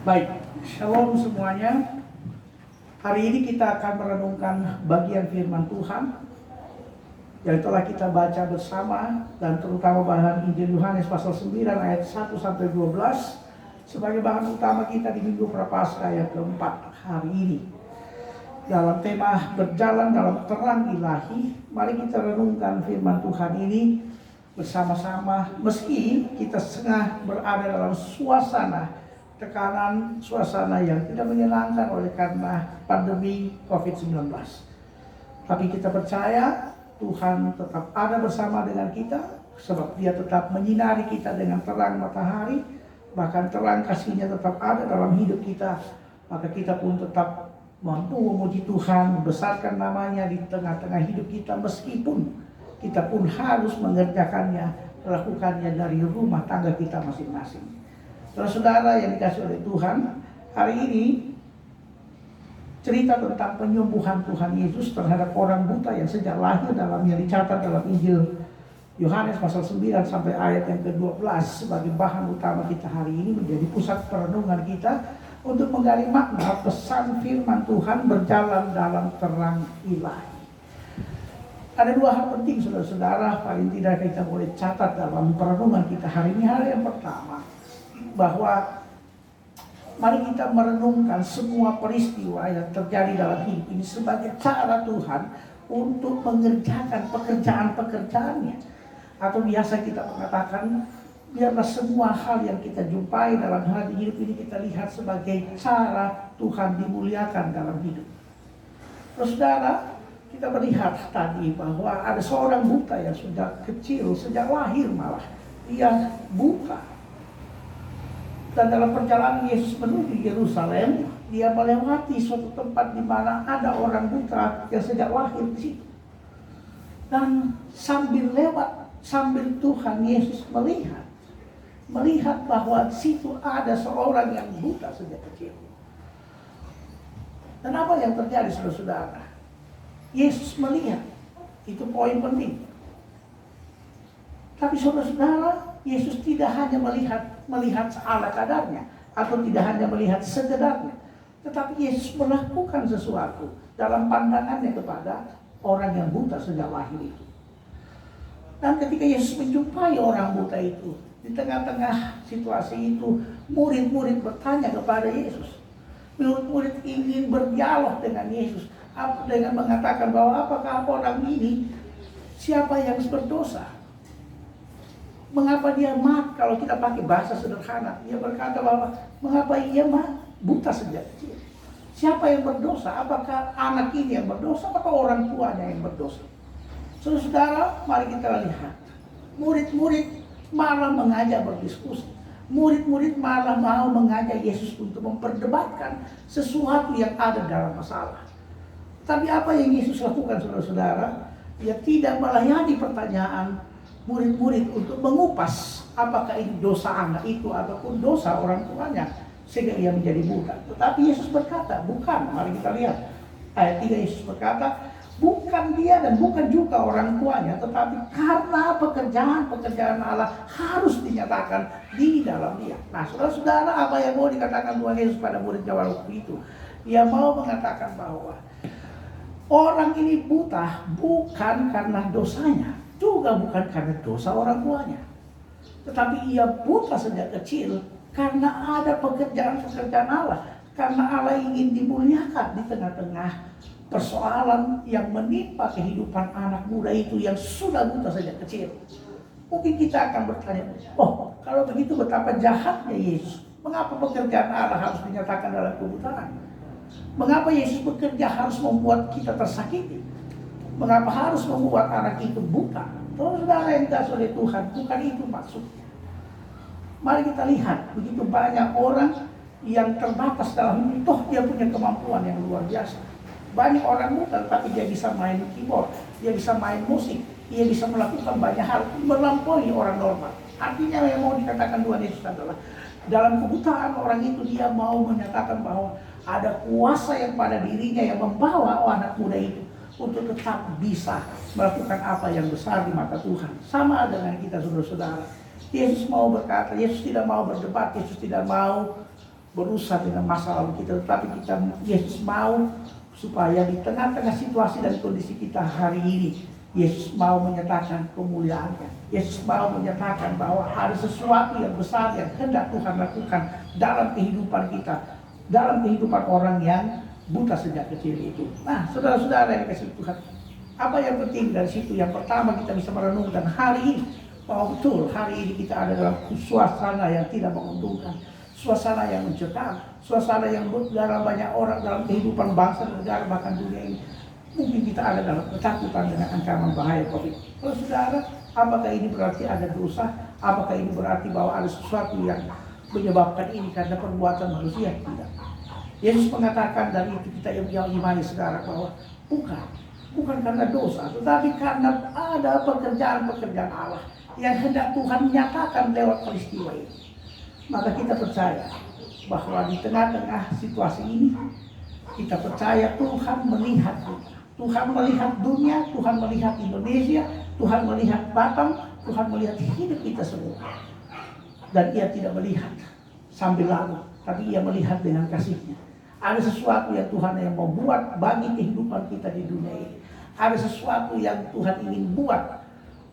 Baik, shalom semuanya. Hari ini kita akan merenungkan bagian firman Tuhan yang telah kita baca bersama, dan terutama bahan Injil Yohanes pasal 9 ayat 1 sampai 12 sebagai bahan utama kita di Minggu Prapaskah yang keempat hari ini. Dalam tema berjalan dalam terang ilahi, mari kita renungkan firman Tuhan ini bersama-sama, meski kita setengah berada dalam suasana tekanan, suasana yang tidak menyenangkan oleh karena pandemi COVID-19. Tapi kita percaya Tuhan tetap ada bersama dengan kita, sebab Dia tetap menyinari kita dengan terang matahari, bahkan terang kasih-Nya tetap ada dalam hidup kita. Maka kita pun tetap mampu memuji Tuhan, membesarkan namanya di tengah-tengah hidup kita, meskipun kita pun harus mengerjakannya, melakukannya dari rumah tangga kita masing-masing. Saudara yang dikasih oleh Tuhan, hari ini cerita tentang penyembuhan Tuhan Yesus terhadap orang buta yang sejak lahir yang dicatat dalam Injil Yohanes pasal 9 sampai ayat yang ke-12 sebagai bahan utama kita hari ini, menjadi pusat perenungan kita untuk menggali makna pesan firman Tuhan berjalan dalam terang ilahi. Ada dua hal penting saudara-saudara, paling tidak kita boleh catat dalam perenungan kita hari ini. Hal yang pertama, bahwa mari kita merenungkan semua peristiwa yang terjadi dalam hidup ini sebagai cara Tuhan untuk mengerjakan pekerjaan-pekerjaannya. Atau biasa kita mengatakan, biarlah semua hal yang kita jumpai dalam hidup ini kita lihat sebagai cara Tuhan dimuliakan dalam hidup. Saudara, kita melihat tadi bahwa ada seorang buta yang sudah kecil, sejak lahir malah dia buta. Dan dalam perjalanan Yesus menuju Yerusalem, Dia melewati suatu tempat di mana ada orang buta yang sejak lahir di situ. Dan sambil lewat, sambil Tuhan Yesus melihat bahwa di situ ada seorang yang buta sejak kecil. Dan apa yang terjadi saudara-saudara? Yesus melihat, itu poin penting. Tapi saudara-saudara, Yesus tidak hanya melihat seala kadarnya, atau tidak hanya melihat sekedarnya, tetapi Yesus melakukan sesuatu dalam pandangannya kepada orang yang buta sejak lahir itu. Dan ketika Yesus menjumpai orang buta itu, di tengah-tengah situasi itu, murid-murid bertanya kepada Yesus. Murid-murid ingin berdialog dengan Yesus, dengan mengatakan bahwa apakah orang ini siapa yang berdosa? Mengapa dia mati? Kalau kita pakai bahasa sederhana, dia berkata bahwa mengapa ia buta sejak kecil? Siapa yang berdosa? Apakah anak ini yang berdosa atau orang tuanya yang berdosa? Saudara, mari kita lihat. Murid-murid malah mengajak berdiskusi. Murid-murid malah mau mengajak Yesus untuk memperdebatkan sesuatu yang ada dalam masalah. Tapi apa yang Yesus lakukan saudara-saudara? Dia tidak melayani pertanyaan murid-murid untuk mengupas apakah ini dosa anak itu ataupun dosa orang tuanya sehingga ia menjadi buta. Tetapi Yesus berkata, bukan. Mari kita lihat ayat 3. Yesus berkata, bukan dia dan bukan juga orang tuanya, tetapi karena pekerjaan Allah harus dinyatakan di dalam dia. Nah, saudara-saudara, apa yang mau dikatakan Tuhan Yesus pada murid Jawa waktu itu? Dia mau mengatakan bahwa orang ini buta bukan karena dosanya, juga bukan karena dosa orang tuanya, tetapi ia buta sejak kecil karena ada pekerjaan-pekerjaan Allah, karena Allah ingin dimuliakan di tengah-tengah persoalan yang menimpa kehidupan anak muda itu yang sudah buta sejak kecil. Mungkin kita akan bertanya, oh kalau begitu betapa jahatnya Yesus, mengapa pekerjaan Allah harus dinyatakan dalam kebutaan? Mengapa Yesus bekerja harus membuat kita tersakiti? Mengapa harus membuat anak itu buta? Saudara yang dikasih oleh Tuhan, bukan itu maksudnya. Mari kita lihat, begitu banyak orang yang terbatas dalam hidup, toh dia punya kemampuan yang luar biasa. Banyak orang buta, tapi dia bisa main keyboard, dia bisa main musik, dia bisa melakukan banyak hal, melampaui orang normal. Artinya yang mau dikatakan Tuhan Yesus adalah, dalam kebutaan orang itu dia mau menyatakan bahwa ada kuasa yang pada dirinya yang membawa anak muda itu untuk tetap bisa melakukan apa yang besar di mata Tuhan. Sama dengan kita saudara-saudara. Yesus mau berkata, Yesus tidak mau berdebat, Yesus tidak mau berusaha dengan masa lalu kita, tetapi Yesus mau supaya di tengah-tengah situasi dan kondisi kita hari ini, Yesus mau menyatakan kemuliaannya. Yesus mau menyatakan bahwa ada sesuatu yang besar yang hendak Tuhan lakukan dalam kehidupan kita, dalam kehidupan orang yang buta sejak kecil itu. Nah, saudara-saudara yang dikasihi Tuhan, apa yang penting dari situ? Yang pertama, kita bisa merenungkan hari ini bahwa betul hari ini kita ada dalam suasana yang tidak menguntungkan, suasana yang mencekam, suasana yang dalam banyak orang dalam kehidupan bangsa dan negara bahkan dunia ini. Mungkin kita ada dalam ketakutan dengan ancaman bahaya COVID. Kalau saudara, apakah ini berarti ada dosa? Apakah ini berarti bahwa ada sesuatu yang menyebabkan ini karena perbuatan manusia? Tidak. Yesus mengatakan dari itu kita yang imani saudara bahwa bukan karena dosa, tetapi karena ada pekerjaan-pekerjaan Allah yang hendak Tuhan nyatakan lewat peristiwa ini. Maka kita percaya bahwa di tengah-tengah situasi ini, kita percaya Tuhan melihat kita. Tuhan melihat dunia, Tuhan melihat Indonesia, Tuhan melihat Batam, Tuhan melihat hidup kita semua. Dan Ia tidak melihat sambil lalu, tapi Ia melihat dengan kasih-Nya. Ada sesuatu yang Tuhan yang mau buat bagi kehidupan kita di dunia ini. Ada sesuatu yang Tuhan ingin buat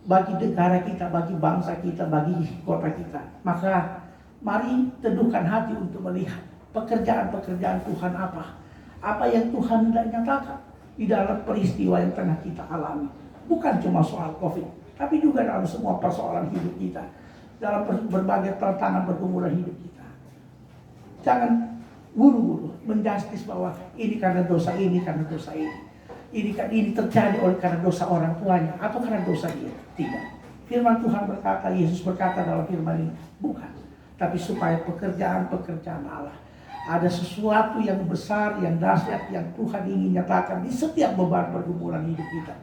bagi negara kita, bagi bangsa kita, bagi kota kita. Maka mari teduhkan hati untuk melihat pekerjaan-pekerjaan Tuhan apa yang Tuhan hendak nyatakan di dalam peristiwa yang tengah kita alami. Bukan cuma soal COVID, tapi juga dalam semua persoalan hidup kita, dalam berbagai tantangan pergumulan hidup kita. Jangan buru-buru menjustis bahwa ini karena dosa ini, karena dosa ini. Ini terjadi oleh karena dosa orang tuanya atau karena dosa dia. Tidak. Firman Tuhan berkata, Yesus berkata dalam firman ini, bukan. Tapi supaya pekerjaan-pekerjaan Allah, ada sesuatu yang besar, yang dahsyat, yang Tuhan ingin nyatakan di setiap beban pergumulan hidup kita.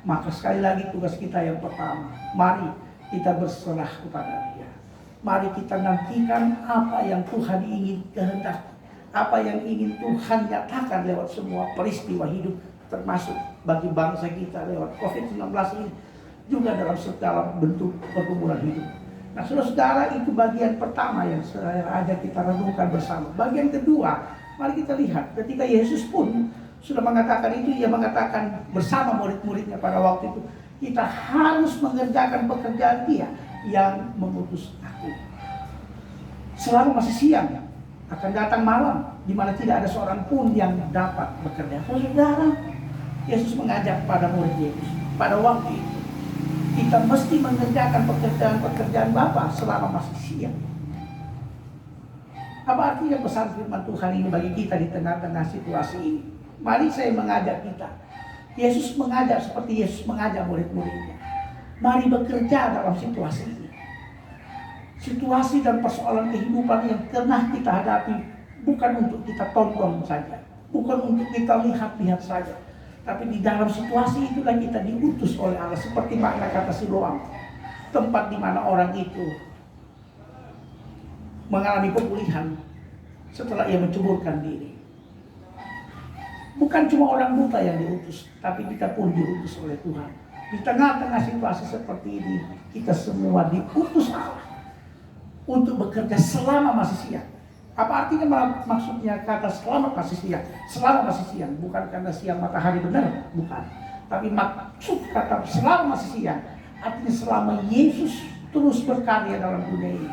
Maka sekali lagi tugas kita yang pertama, mari kita berserah kepada Dia. Mari kita nantikan apa yang Tuhan ingin kehendak, apa yang ingin Tuhan nyatakan lewat semua peristiwa hidup, termasuk bagi bangsa kita lewat COVID-19 ini, juga dalam segala bentuk pergumulan hidup. Nah, saudara-saudara, itu bagian pertama yang saya ajak kita renungkan bersama. Bagian kedua, mari kita lihat ketika Yesus pun sudah mengatakan itu, Ia mengatakan bersama murid-muridnya pada waktu itu, kita harus mengerjakan pekerjaan Dia yang mengutus aku. Selama masih siang, akan datang malam di mana tidak ada seorang pun yang dapat bekerja. Saudara, Yesus mengajak pada murid Yesus pada waktu itu, kita mesti mengerjakan pekerjaan Bapa selama masih siang. Apa artinya pesan firman Tuhan ini bagi kita di tengah-tengah situasi ini? Mari saya mengajak kita. Yesus mengajak seperti Yesus mengajak murid-muridnya. Mari bekerja dalam situasi ini. Situasi dan persoalan kehidupan yang pernah kita hadapi bukan untuk kita tonton saja, bukan untuk kita lihat-lihat saja. Tapi di dalam situasi itulah kita diutus oleh Allah, seperti makna kata Siloam, tempat di mana orang itu mengalami pemulihan setelah ia menceburkan diri. Bukan cuma orang buta yang diutus, tapi kita pun diutus oleh Tuhan. Di tengah-tengah situasi seperti ini, kita semua diutus Allah untuk bekerja selama masih siang. Apa artinya maksudnya kata selama masih siang? Selama masih siang, bukan karena siang matahari benar, bukan. Tapi maksud kata selama masih siang, artinya selama Yesus terus berkarya dalam dunia ini.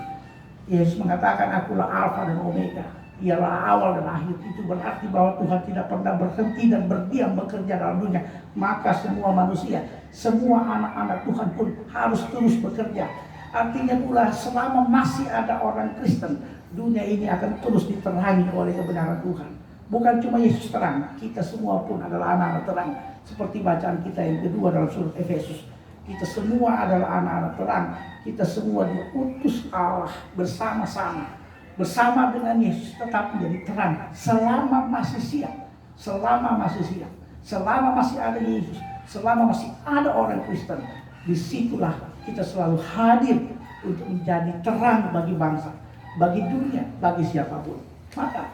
Yesus mengatakan, akulah Alfa dan Omega, ialah awal dan akhir. Itu berarti bahwa Tuhan tidak pernah berhenti dan berdiam bekerja dalam dunia. Maka semua manusia, semua anak-anak Tuhan pun harus terus bekerja. Artinya pula selama masih ada orang Kristen, dunia ini akan terus diterangi oleh kebenaran Tuhan. Bukan cuma Yesus terang, kita semua pun adalah anak-anak terang. Seperti bacaan kita yang kedua dalam surat Efesus. Kita semua adalah anak-anak terang. Kita semua diutus Allah bersama-sama. Bersama dengan Yesus tetap menjadi terang. Selama masih siang. Selama masih siang. Selama masih ada Yesus. Selama masih ada orang Kristen. Disitulah kita selalu hadir untuk menjadi terang bagi bangsa, bagi dunia, bagi siapapun. Maka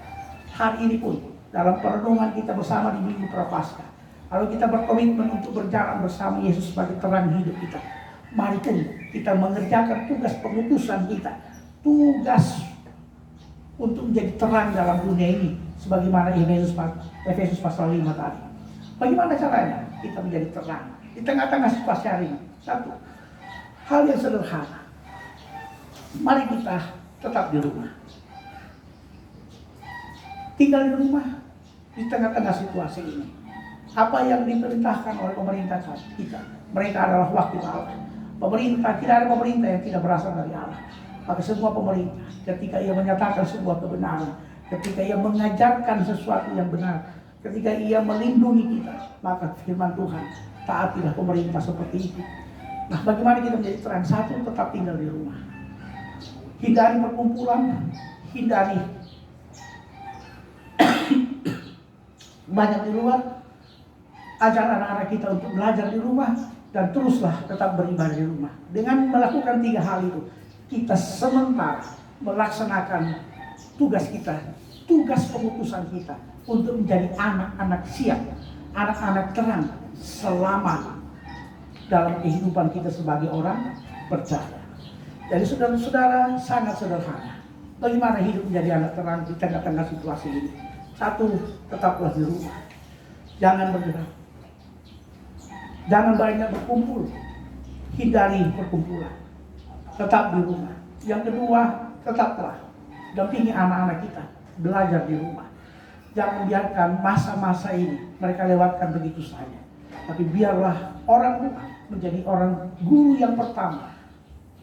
hari ini pun dalam perenungan kita bersama di Minggu Prapaskah, kalau kita berkomitmen untuk berjalan bersama Yesus sebagai terang hidup kita, mari pun kita mengerjakan tugas pengutusan kita, tugas untuk menjadi terang dalam dunia ini, sebagaimana Efesus pasal 5 tadi. Bagaimana caranya kita menjadi terang di tengah-tengah situasi hari ini? Satu, hal yang sederhana. Mari kita tetap di rumah. Tinggal di rumah di tengah-tengah situasi ini. Apa yang diperintahkan oleh pemerintah kita, mereka adalah wakil Allah. Pemerintah, tidak ada pemerintah yang tidak berasal dari Allah. Maka semua pemerintah, ketika ia menyatakan sebuah kebenaran, ketika ia mengajarkan sesuatu yang benar, ketika ia melindungi kita, maka firman Tuhan, taatilah pemerintah seperti itu. Nah, bagaimana kita menjadi terang? Satu, tetap tinggal di rumah. Hindari perkumpulan, hindari banyak di luar. Ajar anak-anak kita untuk belajar di rumah, dan teruslah tetap beribadah di rumah. Dengan melakukan 3 hal itu, kita sementara melaksanakan tugas kita, tugas pengutusan kita untuk menjadi anak-anak siap, anak-anak terang selama dalam kehidupan kita sebagai orang percaya. Jadi saudara-saudara, sangat sederhana. Bagaimana hidup menjadi anak terang di tengah-tengah situasi ini? Satu, tetaplah di rumah. Jangan bergerak. Jangan banyak berkumpul. Hindari perkumpulan. Tetap di rumah. Yang kedua, tetaplah dampingi anak-anak kita belajar di rumah. Jangan biarkan masa-masa ini mereka lewatkan begitu saja. Tapi biarlah orang tua menjadi orang guru yang pertama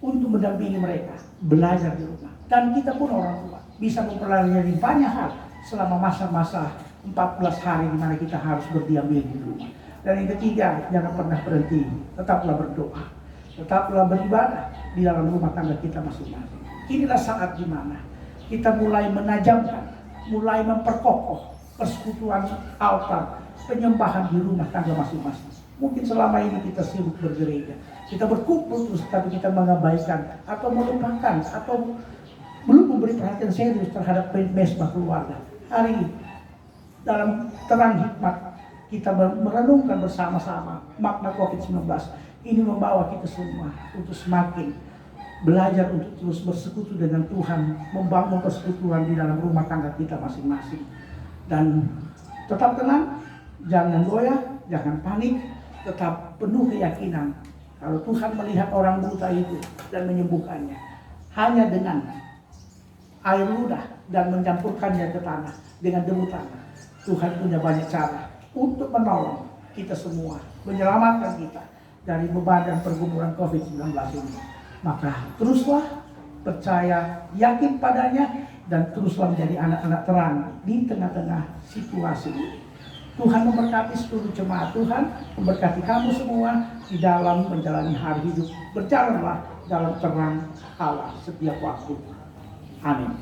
untuk mendampingi mereka belajar di rumah. Dan kita pun orang tua bisa mempelajari banyak hal selama masa-masa 14 hari di mana kita harus berdiam diri di rumah. Dan yang ketiga, jangan pernah berhenti, tetaplah berdoa, tetaplah beribadah di dalam rumah tangga kita masing-masing. Inilah saat di mana kita mulai menajamkan, mulai memperkokoh persekutuan altar, penyembahan di rumah tangga masing-masing. Mungkin selama ini kita sibuk bergereja, kita berkumpul terus, tapi kita mengabaikan atau melupakan atau belum memberi perhatian serius terhadap mesbah keluarga. Hari ini, dalam terang hikmat, kita merenungkan bersama-sama makna COVID-19. Ini membawa kita semua untuk semakin belajar untuk terus bersekutu dengan Tuhan, membangun persekutuan di dalam rumah tangga kita masing-masing. Dan tetap tenang, jangan goyah, jangan panik, tetap penuh keyakinan kalau Tuhan melihat orang buta itu dan menyembuhkannya hanya dengan air ludah dan mencampurkannya ke tanah dengan debu tanah. Tuhan punya banyak cara untuk menolong kita semua, menyelamatkan kita dari beban dan pergumulan COVID-19 ini. Maka teruslah percaya, yakin padanya, dan teruslah menjadi anak-anak terang di tengah-tengah situasi ini. Tuhan memberkati seluruh jemaat Tuhan, memberkati kamu semua di dalam menjalani hari hidup. Berjalanlah dalam terang Allah setiap waktu. Amin.